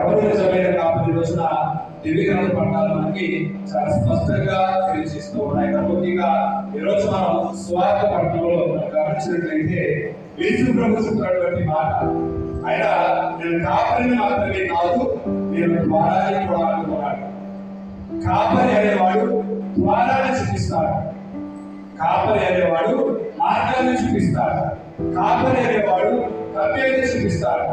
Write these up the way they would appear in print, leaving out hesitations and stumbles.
ఎవరు నిజమైన కాపరి రోజున దివ్యగ్రంథ పట్టాలు మనకి చాలా స్పష్టంగా తెలియజేస్తూ ఉన్నాయి. ముఖ్యంగా ఈరోజు మనం స్వార్థ పట్టణంలో గమనించినట్లయితే యేసు ప్రభు చెప్పినటువంటి మాట, ఆయన నేను కాపరిని మాత్రమే కాదు, నేను ద్వారాన్ని కూడా అనుకున్నాడు. కాపరి అనేవాడు ద్వారాన్ని చూపిస్తాడు, కాపరి అనేవాడు మార్గాన్ని చూపిస్తాడు, కాపరి అనేవాడు గమ్యాన్ని చూపిస్తాడు.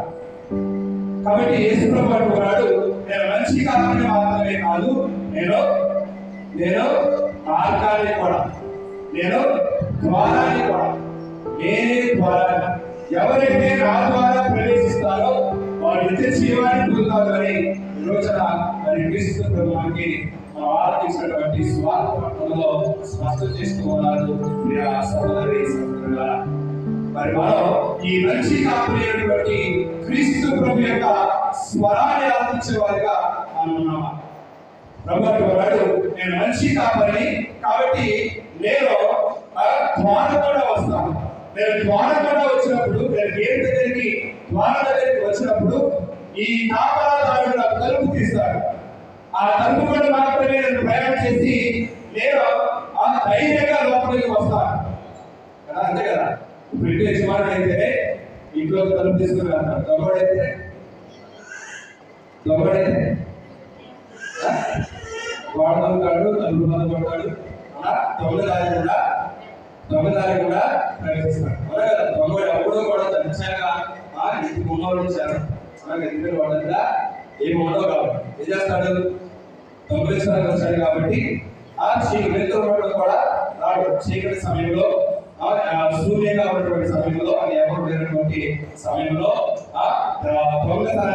కాబట్టి యేసు ప్రభు అంటున్నాడు, నేను మంచి కాపరిని మాత్రమే కాదు, నేను మార్గాన్ని కూడా, నేను ద్వారాన్ని కూడా, నేనే ద్వారాన్ని. ఎవరైతే నా ద్వారా ప్రవేశిస్తారో వాడు నిత్య జీవాన్ని పొందుతారు అని ఈ రోజున మరి క్రీస్తు ప్రభు మనకి ఆరాధించినటువంటి స్వార్థ పట్టణంలో స్పష్టం చేస్తూ ఉన్నారు. సహోదరి సహోదరులారా, మరి మనం ఈ మంచి కాపరి అయినటువంటి క్రీస్తు ప్రభు యొక్క స్వరాన్ని ఆరాధించే వారిగా మనం ఉన్నామా? ప్రభు అంటున్నాడు, నేను మంచి కాపరిని, కాబట్టి నేను ద్వారం కూడా వస్తాను. నేను ద్వారం కూడా వచ్చినప్పుడు, నేను గేట్ దగ్గరికి ద్వారం దగ్గరికి వచ్చినప్పుడు ఈ కాపలాదారుడు నాకు తలుపు తీస్తాడు. ఆ తలుపు కూడా మాత్రమే నేను ప్రయాణం చేసి నేను ఆ ధైర్యంగా లోపలికి వస్తాను కదా. అంతే కదా. ఇప్పుడు ఇంటి యజమానుడు అయితే ఇంట్లో తలుపు తీసుకుని వెళ్తాడు. దొంగడైతే వాడు దొంగతాడు, తలుపు మంది కొడతాడు. దొంగదారి కూడా ప్రవేశిస్తాడు. అలా కదా. దొంగడు ఎప్పుడూ కూడా తగ్గించాక ఇంటి గుమ్మలు ఇచ్చారు. అలాగే ఎందుకంటే వాడు దగ్గర ఏమి ఉండవు కాబట్టి ఏం చేస్తాడు, దొంగలించడానికి వచ్చాడు కాబట్టి ఆ వెళ్తూ కూడా రాడు. చీకటి సమయంలో, శూన్యంగా ఉన్నటువంటి సమయంలో, అది ఎవరు లేనటువంటి సమయంలో దొంగతనాన్ని